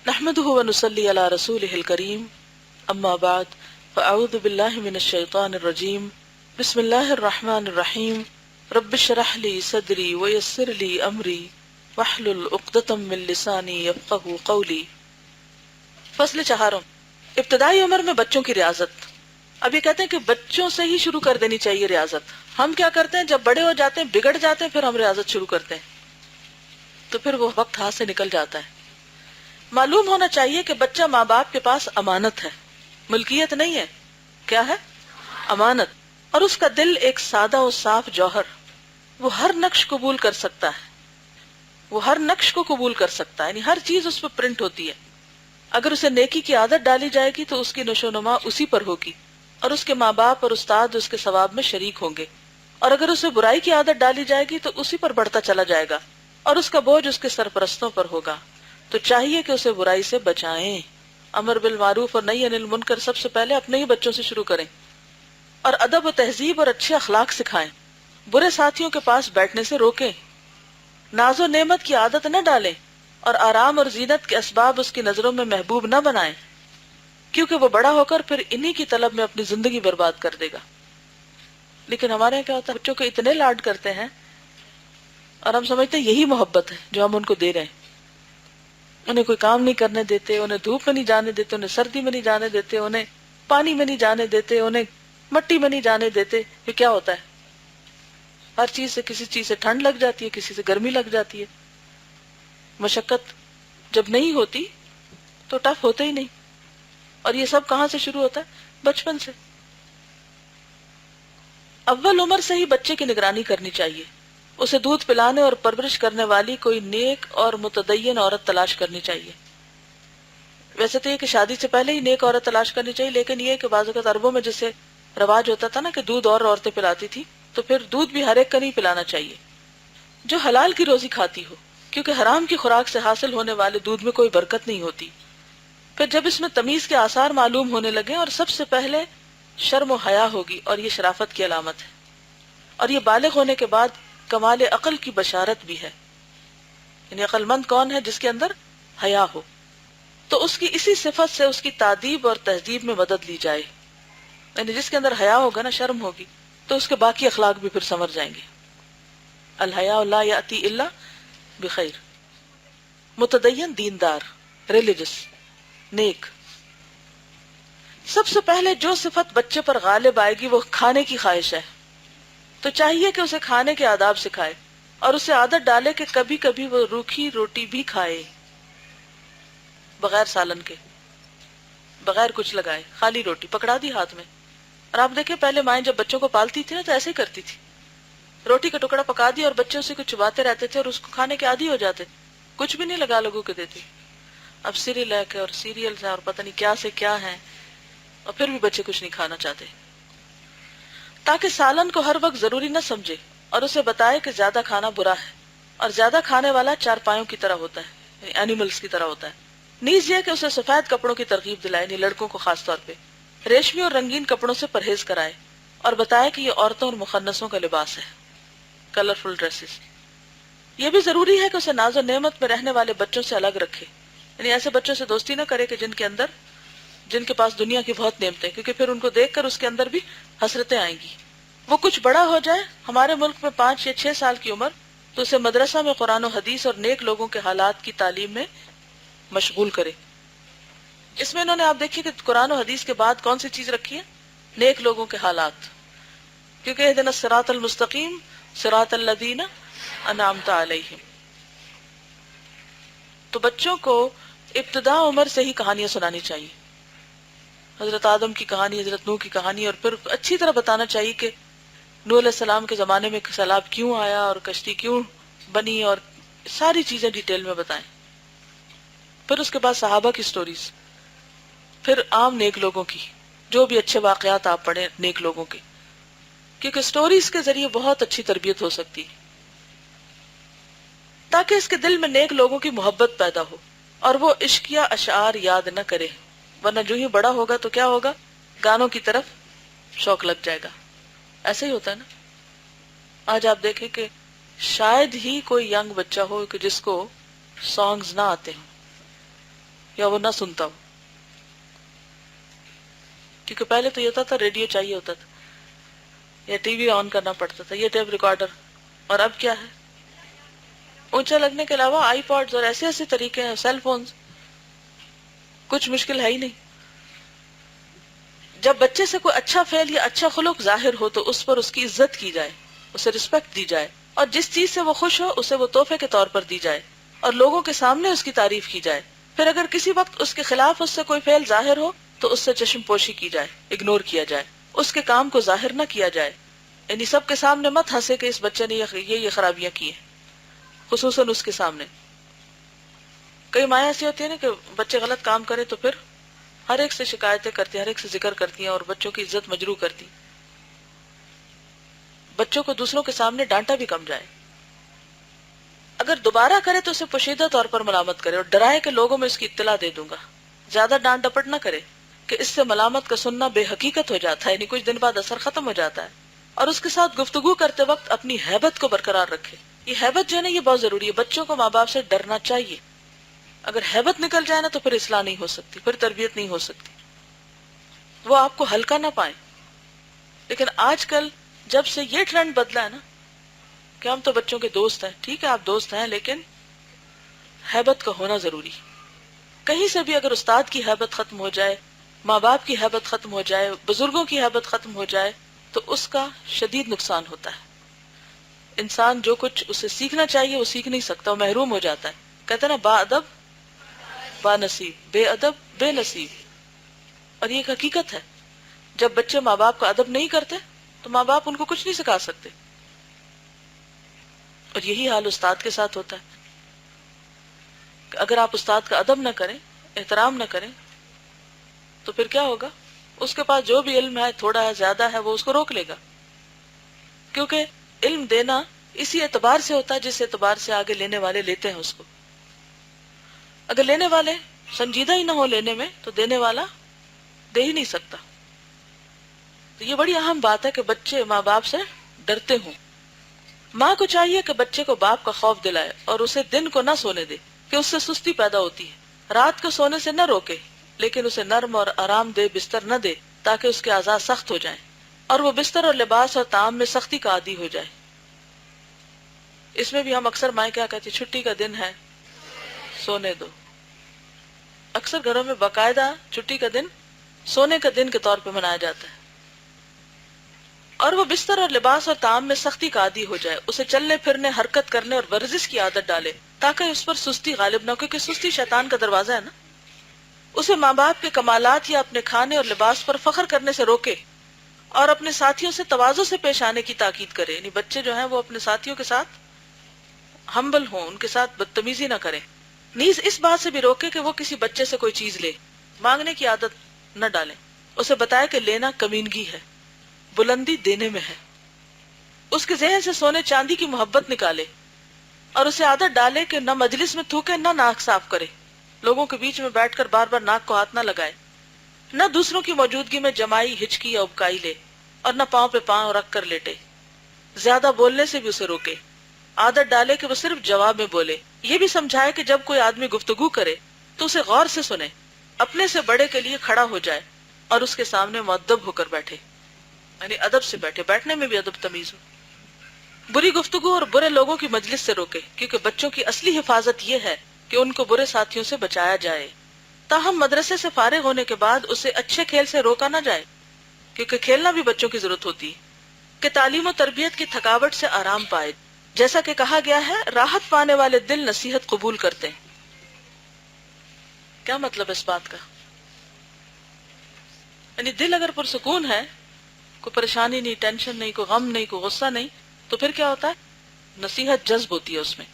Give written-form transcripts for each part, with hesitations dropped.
نحمده ونصلي على رسوله الكريم اما بعد فاعوذ بالله من الشيطان الرجيم بسم الله الرحمن الرحيم رب اشرح لي صدري ويسر لي امري واحلل عقدة من لساني يفقهوا قولي۔ فصل چہارم، ابتدائی عمر میں بچوں کی ریاضت۔ اب یہ کہتے ہیں کہ بچوں سے ہی شروع کر دینی چاہیے ریاضت۔ ہم کیا کرتے ہیں، جب بڑے ہو جاتے ہیں، بگڑ جاتے ہیں، پھر ہم ریاضت شروع کرتے ہیں تو پھر وہ وقت ہاتھ سے نکل جاتا ہے۔ معلوم ہونا چاہیے کہ بچہ ماں باپ کے پاس امانت ہے، ملکیت نہیں ہے۔ کیا ہے؟ امانت۔ اور اس کا دل ایک سادہ و صاف جوہر، وہ ہر نقش قبول کر سکتا ہے، وہ ہر نقش کو قبول کر سکتا ہے، یعنی ہر چیز اس پہ پرنٹ ہوتی ہے۔ اگر اسے نیکی کی عادت ڈالی جائے گی تو اس کی نشو و نما اسی پر ہوگی، اور اس کے ماں باپ اور استاد اس کے ثواب میں شریک ہوں گے۔ اور اگر اسے برائی کی عادت ڈالی جائے گی تو اسی پر بڑھتا چلا جائے گا، اور اس کا بوجھ اس کے سرپرستوں پر ہوگا۔ تو چاہیے کہ اسے برائی سے بچائیں۔ امر بالمعروف اور نہی عن المنکر سب سے پہلے اپنے ہی بچوں سے شروع کریں، اور ادب و تہذیب اور اچھے اخلاق سکھائیں۔ برے ساتھیوں کے پاس بیٹھنے سے روکیں، ناز و نعمت کی عادت نہ ڈالیں، اور آرام اور زینت کے اسباب اس کی نظروں میں محبوب نہ بنائیں، کیونکہ وہ بڑا ہو کر پھر انہی کی طلب میں اپنی زندگی برباد کر دے گا۔ لیکن ہمارے یہاں کیا ہوتا ہے، بچوں کو اتنے لاڈ کرتے ہیں اور ہم سمجھتے ہیں یہی محبت ہے جو ہم ان کو دے رہے ہیں۔ انہیں کوئی کام نہیں کرنے دیتے، انہیں دھوپ میں نہیں جانے دیتے، انہیں سردی میں نہیں جانے دیتے، انہیں پانی میں نہیں جانے دیتے، انہیں مٹی میں نہیں جانے دیتے۔ یہ کیا ہوتا ہے؟ ہر چیز سے، کسی چیز سے ٹھنڈ لگ جاتی ہے، کسی سے گرمی لگ جاتی ہے۔ مشقت جب نہیں ہوتی تو ٹف ہوتے ہی نہیں۔ اور یہ سب کہاں سے شروع ہوتا ہے؟ بچپن سے۔ اول عمر سے ہی بچے کی نگرانی کرنی چاہیے۔ اسے دودھ پلانے اور پرورش کرنے والی کوئی نیک اور متدین عورت تلاش کرنی چاہیے۔ ویسے تو یہ کہ شادی سے پہلے ہی نیک عورت تلاش کرنی چاہیے، لیکن یہ کہ بعض اوقات عربوں میں جیسے رواج ہوتا تھا نا کہ دودھ اور عورتیں پلاتی تھی، تو پھر دودھ بھی ہر ایک کا نہیں پلانا چاہیے، جو حلال کی روزی کھاتی ہو، کیونکہ حرام کی خوراک سے حاصل ہونے والے دودھ میں کوئی برکت نہیں ہوتی۔ پھر جب اس میں تمیز کے آثار معلوم ہونے لگے، اور سب سے پہلے شرم و حیا ہوگی، اور یہ شرافت کی علامت ہے، اور یہ بالغ ہونے کے بعد کمال عقل کی بشارت بھی ہے۔ یعنی عقل مند کون ہے؟ جس کے اندر حیا ہو، تو اس کی اسی صفت سے اس کی تعدیب اور تہذیب میں مدد لی جائے۔ یعنی جس کے اندر حیا ہوگا نا، شرم ہوگی، تو اس کے باقی اخلاق بھی پھر سمر جائیں گے۔ الحیاء لا یأتی الا بخیر۔ متدین، دیندار، ریلیجس، نیک۔ سب سے پہلے جو صفت بچے پر غالب آئے گی وہ کھانے کی خواہش ہے، تو چاہیے کہ اسے کھانے کے آداب سکھائے، اور اسے عادت ڈالے کہ کبھی کبھی وہ روکھی روٹی بھی کھائے، بغیر سالن کے، بغیر کچھ لگائے، خالی روٹی پکڑا دی ہاتھ میں۔ اور آپ دیکھیں پہلے مائیں جب بچوں کو پالتی تھی نا تو ایسے ہی کرتی تھی، روٹی کا ٹکڑا پکا دیا اور بچے اسی کو چباتے رہتے تھے اور اس کو کھانے کے عادی ہو جاتے، کچھ بھی نہیں لگا لگو کے دیتے۔ اب سیریلیک ہے اور سیریلز ہیں اور پتہ نہیں کیا سے کیا ہیں، اور پھر بھی بچے کچھ نہیں کھانا چاہتے۔ تاکہ سالن کو ہر وقت ضروری نہ سمجھے، اور اسے بتائے کہ زیادہ کھانا برا ہے، اور زیادہ کھانے والا چارپایوں کی طرح ہوتا ہے، اینیملز کی طرح ہوتا ہے۔ نیز یہ کہ اسے سفید کپڑوں کی ترغیب دلائے، یعنی لڑکوں کو خاص طور پہ ریشمی اور رنگین کپڑوں سے پرہیز کرائے، اور بتائے کہ یہ عورتوں اور مخنثوں کا لباس ہے، کلرفل ڈریسز۔ یہ بھی ضروری ہے کہ اسے ناز و نعمت میں رہنے والے بچوں سے الگ رکھے، یعنی ایسے بچوں سے دوستی نہ کرے کہ جن کے پاس دنیا کی بہت نعمتیں، کیونکہ پھر ان کو دیکھ کر اس کے اندر بھی حسرتیں آئیں گی۔ وہ کچھ بڑا ہو جائے، ہمارے ملک میں 5 یا 6 سال کی عمر، تو اسے مدرسہ میں قرآن و حدیث اور نیک لوگوں کے حالات کی تعلیم میں مشغول کرے۔ اس میں انہوں نے آپ دیکھیے کہ قرآن و حدیث کے بعد کون سی چیز رکھی ہے؟ نیک لوگوں کے حالات، کیونکہ اہدنا الصراط المستقیم صراط الذین انعمت علیہم۔ تو بچوں کو ابتدا عمر سے ہی کہانیاں سنانی چاہیے، حضرت آدم کی کہانی، حضرت نوح کی کہانی، اور پھر اچھی طرح بتانا چاہیے کہ نوح علیہ السلام کے زمانے میں سیلاب کیوں آیا اور کشتی کیوں بنی، اور ساری چیزیں ڈیٹیل میں بتائیں۔ پھر اس کے بعد صحابہ کی سٹوریز، پھر عام نیک لوگوں کی، جو بھی اچھے واقعات آپ پڑھیں نیک لوگوں کے، کیونکہ سٹوریز کے ذریعے بہت اچھی تربیت ہو سکتی، تاکہ اس کے دل میں نیک لوگوں کی محبت پیدا ہو اور وہ عشقیہ اشعار یاد نہ کرے، ورنہ جو ہی بڑا ہوگا تو کیا ہوگا؟ گانوں کی طرف شوق لگ جائے گا۔ ایسے ہی ہوتا ہے نا۔ آج آپ دیکھیں کہ شاید ہی کوئی ینگ بچہ ہو کہ جس کو سانگز نہ آتے ہوں، یا وہ نہ سنتا ہو. کیونکہ پہلے تو یہ ہوتا تھا ریڈیو چاہیے ہوتا تھا یا ٹی وی آن کرنا پڑتا تھا, یہ ٹیپ ریکارڈر. اور اب کیا ہے, اونچا لگنے کے علاوہ آئی پاڈز اور ایسے ایسے طریقے ہیں, سیل فونز, کچھ مشکل ہے ہی نہیں. جب بچے سے کوئی اچھا فعل یا اچھا خلق ظاہر ہو تو اس پر اس کی عزت کی جائے, اسے رسپیکٹ دی جائے, اور جس چیز سے وہ خوش ہو اسے وہ تحفے کے طور پر دی جائے اور لوگوں کے سامنے اس کی تعریف کی جائے. پھر اگر کسی وقت اس کے خلاف اس سے کوئی فعل ظاہر ہو تو اس سے چشم پوشی کی جائے, اگنور کیا جائے, اس کے کام کو ظاہر نہ کیا جائے. یعنی سب کے سامنے مت ہنسے کہ اس بچے نے یہ خرابیاں کی ہیں, خصوصاً اس کے سامنے. کئی مائیں ایسی ہوتی ہیں نا کہ بچے غلط کام کرے تو پھر ہر ایک سے شکایتیں کرتی ہیں, ہر ایک سے ذکر کرتی ہیں اور بچوں کی عزت مجروح کرتی. بچوں کو دوسروں کے سامنے ڈانٹا بھی کم جائے. اگر دوبارہ کرے تو اسے پوشیدہ طور پر ملامت کرے اور ڈرائے کہ لوگوں میں اس کی اطلاع دے دوں گا. زیادہ ڈانٹ ڈپٹ نہ کرے کہ اس سے ملامت کا سننا بے حقیقت ہو جاتا ہے, یعنی کچھ دن بعد اثر ختم ہو جاتا ہے. اور اس کے ساتھ گفتگو کرتے وقت اپنی ہیبت کو برقرار رکھے. یہ ہیبت جو ہے نا یہ بہت ضروری ہے. بچوں کو ماں باپ سے ڈرنا چاہیے. اگر ہیبت نکل جائے نا تو پھر اصلاح نہیں ہو سکتی, پھر تربیت نہیں ہو سکتی, وہ آپ کو ہلکا نہ پائیں. لیکن آج کل جب سے یہ ٹرینڈ بدلا ہے نا کہ ہم تو بچوں کے دوست ہیں, ٹھیک ہے آپ دوست ہیں لیکن ہیبت کا ہونا ضروری. کہیں سے بھی اگر استاد کی ہیبت ختم ہو جائے, ماں باپ کی ہیبت ختم ہو جائے, بزرگوں کی ہیبت ختم ہو جائے تو اس کا شدید نقصان ہوتا ہے. انسان جو کچھ اسے سیکھنا چاہیے وہ سیکھ نہیں سکتا, وہ محروم ہو جاتا ہے. کہتے ہیں نا با ادب با نصیب, بے ادب بے نصیب. اور یہ ایک حقیقت ہے. جب بچے ماں باپ کا ادب نہیں کرتے تو ماں باپ ان کو کچھ نہیں سکھا سکتے. اور یہی حال استاد کے ساتھ ہوتا ہے. اگر آپ استاد کا ادب نہ کریں, احترام نہ کریں تو پھر کیا ہوگا, اس کے پاس جو بھی علم ہے, تھوڑا ہے زیادہ ہے, وہ اس کو روک لے گا. کیونکہ علم دینا اسی اعتبار سے ہوتا ہے جس اعتبار سے آگے لینے والے لیتے ہیں اس کو. اگر لینے والے سنجیدہ ہی نہ ہو لینے میں تو دینے والا دے ہی نہیں سکتا. تو یہ بڑی اہم بات ہے کہ بچے ماں باپ سے ڈرتے ہوں. ماں کو چاہیے کہ بچے کو باپ کا خوف دلائے اور اسے دن کو نہ سونے دے کہ اس سے سستی پیدا ہوتی ہے. رات کو سونے سے نہ روکے لیکن اسے نرم اور آرام دہ بستر نہ دے تاکہ اس کے اعضاء سخت ہو جائیں اور وہ بستر اور لباس اور طعام میں سختی کا عادی ہو جائے. اس میں بھی ہم اکثر مائیں کیا کہتی, چھٹی کا دن ہے سونے دو. اکثر گھروں میں باقاعدہ چھٹی کا دن سونے کا دن کے طور پہ منایا جاتا ہے. اور وہ بستر اور لباس اور طعام میں سختی کا عادی ہو جائے, اسے چلنے پھرنے, حرکت کرنے اور ورزش کی عادت ڈالے تاکہ اس پر سستی غالب نہ ہو, کیونکہ سستی شیطان کا دروازہ ہے نا. اسے ماں باپ کے کمالات یا اپنے کھانے اور لباس پر فخر کرنے سے روکے اور اپنے ساتھیوں سے تواضع سے پیش آنے کی تاکید کرے. یعنی بچے جو ہیں وہ اپنے ساتھیوں کے ساتھ ہمبل ہوں, ان کے ساتھ بدتمیزی نہ کریں. نیز اس بات سے بھی روکے کہ وہ کسی بچے سے کوئی چیز لے, مانگنے کی عادت نہ ڈالیں. اسے بتائے کہ لینا کمینگی ہے, بلندی دینے میں ہے. اس کے ذہن سے سونے چاندی کی محبت نکالے اور اسے عادت ڈالے کہ نہ مجلس میں تھوکے, نہ ناک صاف کرے, لوگوں کے بیچ میں بیٹھ کر بار بار ناک کو ہاتھ نہ لگائے, نہ دوسروں کی موجودگی میں جمائی, ہچکی یا ابکائی لے, اور نہ پاؤں پہ پاؤں رکھ کر لیٹے. زیادہ بولنے سے بھی اسے روکے. عادت ڈالے کہ وہ صرف جواب میں بولے. یہ بھی سمجھائے کہ جب کوئی آدمی گفتگو کرے تو اسے غور سے سنے, اپنے سے بڑے کے لیے کھڑا ہو جائے اور اس کے سامنے مؤدب ہو کر بیٹھے, یعنی ادب سے بیٹھے, بیٹھنے میں بھی ادب تمیز ہو. بری گفتگو اور برے لوگوں کی مجلس سے روکے, کیونکہ بچوں کی اصلی حفاظت یہ ہے کہ ان کو برے ساتھیوں سے بچایا جائے. تاہم مدرسے سے فارغ ہونے کے بعد اسے اچھے کھیل سے روکا نہ جائے, کیونکہ کھیلنا بھی بچوں کی ضرورت ہوتی ہے کہ تعلیم و تربیت کی تھکاوٹ سے آرام پائے. جیسا کہ کہا گیا ہے, راحت پانے والے دل نصیحت قبول کرتے ہیں. کیا مطلب اس بات کا؟ یعنی دل اگر پرسکون ہے, کوئی پریشانی نہیں, ٹینشن نہیں, کوئی غم نہیں, کوئی غصہ نہیں, تو پھر کیا ہوتا ہے, نصیحت جذب ہوتی ہے اس میں.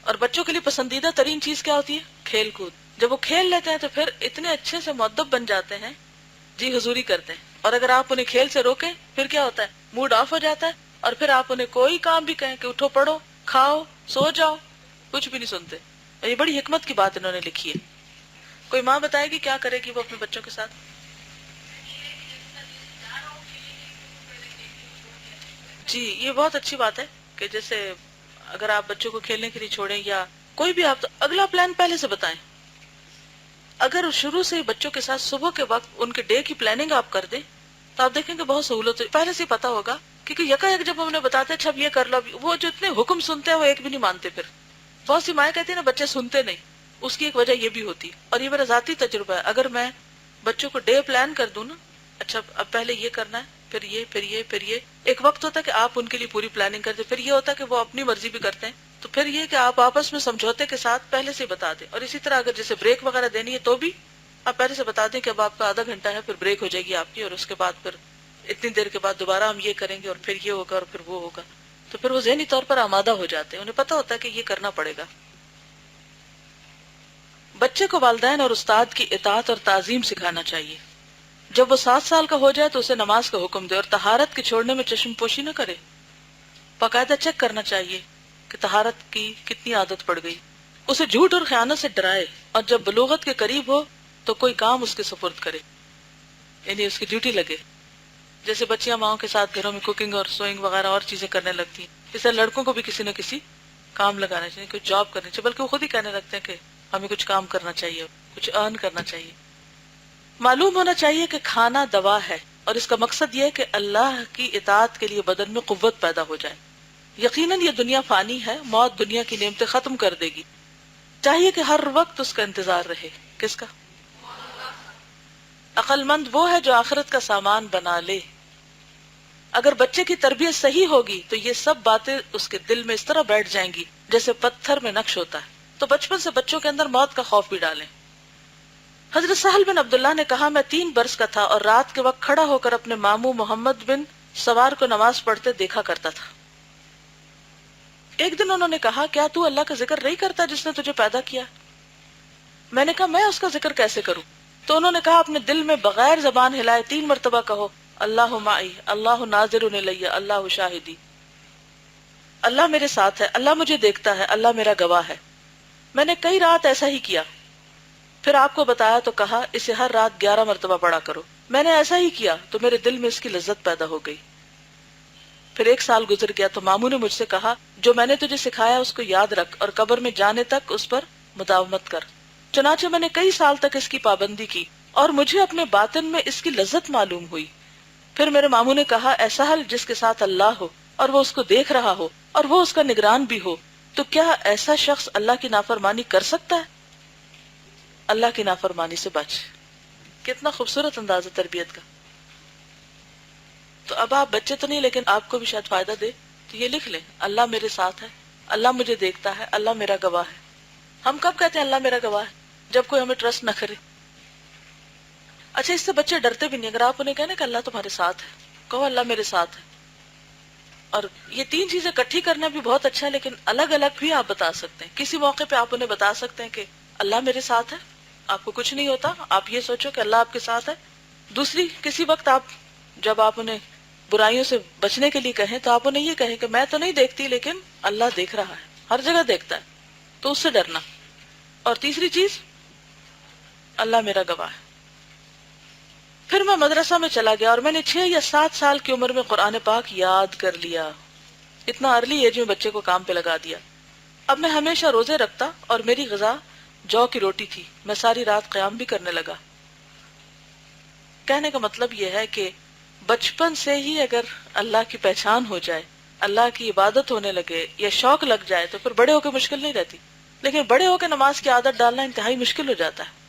اور بچوں کے لیے پسندیدہ ترین چیز کیا ہوتی ہے, کھیل کود. جب وہ کھیل لیتے ہیں تو پھر اتنے اچھے سے مؤدب بن جاتے ہیں, جی حضوری کرتے ہیں. اور اگر آپ انہیں کھیل سے روکیں پھر کیا ہوتا ہے, موڈ آف ہو جاتا ہے, اور پھر آپ انہیں کوئی کام بھی کہیں کہ اٹھو, پڑھو, کھاؤ, سو جاؤ, کچھ بھی نہیں سنتے. یہ بڑی حکمت کی بات انہوں نے لکھی ہے. کوئی ماں بتائے گی کیا کرے گی وہ اپنے بچوں کے ساتھ؟ جی یہ بہت اچھی بات ہے کہ جیسے اگر آپ بچوں کو کھیلنے کے لیے چھوڑیں یا کوئی بھی, آپ تو اگلا پلان پہلے سے بتائیں. اگر شروع سے ہی بچوں کے ساتھ صبح کے وقت ان کے ڈے کی پلاننگ آپ کر دیں تو آپ دیکھیں گے بہت سہولت پہلے سے پتا ہوگا، کیونکہ یکا یک جب ہم انہیں بتاتے ہیں اچھا اب یہ کر لو، وہ جو اتنے حکم سنتے ہیں وہ ایک بھی نہیں مانتے. پھر بہت سی مائیں کہتی ہیں نا بچے سنتے نہیں، اس کی ایک وجہ یہ بھی ہوتی، اور یہ میرا ذاتی تجربہ ہے. اگر میں بچوں کو ڈے پلان کر دوں نا، اچھا اب پہلے یہ کرنا ہے، پھر یہ پھر یہ پھر یہ، ایک وقت ہوتا ہے کہ آپ ان کے لیے پوری پلاننگ کرتے، پھر یہ ہوتا ہے کہ وہ اپنی مرضی بھی کرتے ہیں، تو پھر یہ کہ آپ آپس میں سمجھوتے کے ساتھ پہلے سے بتا دیں. اور اسی طرح اگر جیسے بریک وغیرہ دینی ہے تو بھی آپ پہلے سے بتا دیں کہ اب آپ کا آدھا گھنٹہ ہے، پھر بریک ہو جائے گی آپ کی، اور اس کے بعد پھر اتنی دیر کے بعد دوبارہ ہم یہ کریں گے، اور پھر یہ ہوگا اور پھر وہ ہوگا. تو پھر وہ ذہنی طور پر آمادہ ہو جاتے ہیں، انہیں پتا ہوتا ہے کہ یہ کرنا پڑے گا. بچے کو والدین اور استاد کی اطاعت اور تعظیم سکھانا چاہیے. جب وہ 7 سال کا ہو جائے تو اسے نماز کا حکم دے اور طہارت کے چھوڑنے میں چشم پوشی نہ کرے. باقاعدہ چیک کرنا چاہیے کہ طہارت کی کتنی عادت پڑ گئی. اسے جھوٹ اور خیانت سے ڈرائے، اور جب بلوغت کے قریب ہو تو کوئی کام اس کے سپرد کرے، یعنی اس کی ڈیوٹی لگے. جیسے بچیاں ماؤں کے ساتھ گھروں میں کوکنگ اور سوئنگ وغیرہ اور چیزیں کرنے لگتی ہیں، اس طرح لڑکوں کو بھی کسی نہ کسی کام لگانا چاہیے، کوئی جاب کرنی چاہیے، بلکہ وہ خود ہی کہنے لگتے ہیں کہ ہمیں کچھ کام کرنا چاہیے، کچھ ارن کرنا چاہیے. معلوم ہونا چاہیے کہ کھانا دوا ہے، اور اس کا مقصد یہ ہے کہ اللہ کی اطاعت کے لیے بدن میں قوت پیدا ہو جائے. یقیناً یہ دنیا فانی ہے، موت دنیا کی نعمتیں ختم کر دے گی. چاہیے کہ ہر وقت اس کا انتظار رہے. کس کا؟ عقل مند وہ ہے جو آخرت کا سامان بنا لے. اگر بچے کی تربیت صحیح ہوگی تو یہ سب باتیں اس کے دل میں اس طرح بیٹھ جائیں گی جیسے پتھر میں نقش ہوتا ہے. تو بچپن سے بچوں کے اندر موت کا خوف بھی ڈالیں. حضرت سہل بن عبداللہ نے کہا، میں 3 برس کا تھا اور رات کے وقت کھڑا ہو کر اپنے ماموں محمد بن سوار کو نماز پڑھتے دیکھا کرتا تھا. ایک دن انہوں نے کہا، کیا تو اللہ کا ذکر نہیں کرتا جس نے تجھے پیدا کیا؟ میں نے کہا، میں اس کا ذکر کیسے کروں؟ تو انہوں نے کہا، اپنے دل میں بغیر زبان ہلائے 3 مرتبہ کہو، اللہ معی، اللہ ناظر الی، اللہ شاہدی. اللہ میرے ساتھ ہے، اللہ مجھے دیکھتا ہے، اللہ میرا گواہ ہے. میں نے کئی رات ایسا ہی کیا، پھر آپ کو بتایا تو کہا اسے ہر رات 11 مرتبہ پڑھا کرو. میں نے ایسا ہی کیا تو میرے دل میں اس کی لذت پیدا ہو گئی. پھر 1 سال گزر گیا تو ماموں نے مجھ سے کہا، جو میں نے تجھے سکھایا اس کو یاد رکھ اور قبر میں جانے تک اس پر مداومت کر. چنانچہ میں نے کئی سال تک اس کی پابندی کی اور مجھے اپنے باطن میں اس کی لذت معلوم ہوئی. پھر میرے ماموں نے کہا، اے سہل، جس کے ساتھ اللہ ہو اور وہ اس کو دیکھ رہا ہو اور وہ اس کا نگران بھی ہو، تو کیا ایسا شخص اللہ کی نافرمانی کر سکتا ہے؟ اللہ کی نافرمانی سے بچ. کتنا خوبصورت انداز ہے تربیت کا. تو اب آپ بچے تو نہیں لیکن آپ کو بھی شاید فائدہ دے تو یہ لکھ لیں، اللہ میرے ساتھ ہے، اللہ مجھے دیکھتا ہے، اللہ میرا گواہ ہے. ہم کب کہتے ہیں اللہ میرا گواہ ہے؟ جب کوئی ہمیں ٹرسٹ نہ کرے. اچھا، اس سے بچے ڈرتے بھی نہیں. اگر آپ انہیں کہنا کہ اللہ تمہارے ساتھ ہے، کہو اللہ میرے ساتھ ہے. اور یہ 3 چیزیں اکٹھی کرنا بھی بہت اچھا ہے، لیکن الگ الگ بھی آپ بتا سکتے ہیں. کسی موقع پہ آپ انہیں بتا سکتے ہیں کہ اللہ میرے ساتھ ہے، آپ کو کچھ نہیں ہوتا، آپ یہ سوچو کہ اللہ آپ کے ساتھ ہے. دوسری، کسی وقت آپ جب آپ انہیں برائیوں سے بچنے کے لیے کہیں تو آپ انہیں یہ کہیں کہ میں تو نہیں دیکھتی لیکن اللہ دیکھ رہا ہے، ہر جگہ دیکھتا ہے، تو اس سے ڈرنا. اور تیسری چیز، اللہ میرا گواہ ہے. پھر میں مدرسہ میں چلا گیا اور میں نے 6 یا 7 سال کی عمر میں قرآن پاک یاد کر لیا. اتنا ارلی ایج میں بچے کو کام پہ لگا دیا. اب میں ہمیشہ روزے رکھتا اور میری غذا جو کی روٹی تھی. میں ساری رات قیام بھی کرنے لگا. کہنے کا مطلب یہ ہے کہ بچپن سے ہی اگر اللہ کی پہچان ہو جائے، اللہ کی عبادت ہونے لگے یا شوق لگ جائے تو پھر بڑے ہو کے مشکل نہیں رہتی. لیکن بڑے ہو کے نماز کی عادت ڈالنا انتہائی مشکل ہو جاتا ہے.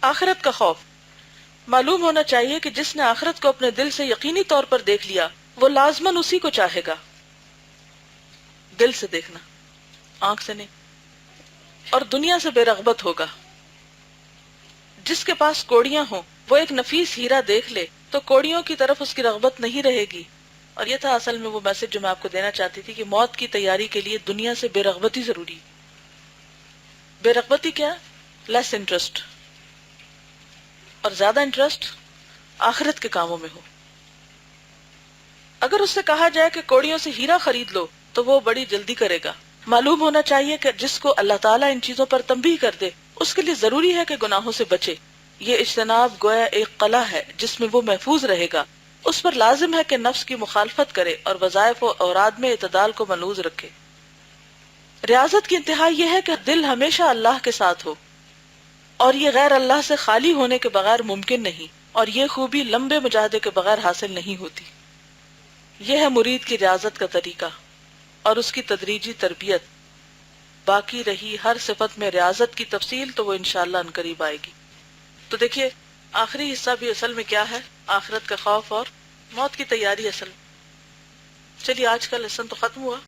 آخرت کا خوف. معلوم ہونا چاہیے کہ جس نے آخرت کو اپنے دل سے یقینی طور پر دیکھ لیا وہ لازماً اسی کو چاہے گا. دل سے دیکھنا، آنکھ سے نہیں. اور دنیا سے بے رغبت ہوگا. جس کے پاس کوڑیاں ہوں وہ ایک نفیس ہیرا دیکھ لے تو کوڑیوں کی طرف اس کی رغبت نہیں رہے گی. اور یہ تھا اصل میں وہ میسج جو میں آپ کو دینا چاہتی تھی کہ موت کی تیاری کے لیے دنیا سے بے رغبتی ضروری. بے رغبتی کیا؟ Less interest. اور زیادہ انٹرسٹ آخرت کے کاموں میں ہو. اگر اس سے کہا جائے کہ کوڑیوں سے ہیرا خرید لو تو وہ بڑی جلدی کرے گا. معلوم ہونا چاہیے کہ جس کو اللہ تعالیٰ ان چیزوں پر تنبیہ کر دے اس کے لیے ضروری ہے کہ گناہوں سے بچے. یہ اجتناب گویا ایک قلعہ ہے جس میں وہ محفوظ رہے گا. اس پر لازم ہے کہ نفس کی مخالفت کرے اور وظائف و اوراد میں اعتدال کو ملحوظ رکھے. ریاضت کی انتہا یہ ہے کہ دل ہمیشہ اللہ کے ساتھ ہو. اور یہ غیر اللہ سے خالی ہونے کے بغیر ممکن نہیں، اور یہ خوبی لمبے مجاہدے کے بغیر حاصل نہیں ہوتی۔ یہ ہے مرید کی ریاضت کا طریقہ اور اس کی تدریجی تربیت۔ باقی رہی ہر صفت میں ریاضت کی تفصیل تو وہ انشاءاللہ عنقریب آئے گی۔ تو دیکھیے آخری حصہ بھی اصل میں کیا ہے؟ آخرت کا خوف اور موت کی تیاری اصل میں۔ چلیے آج کا لیسن تو ختم ہوا۔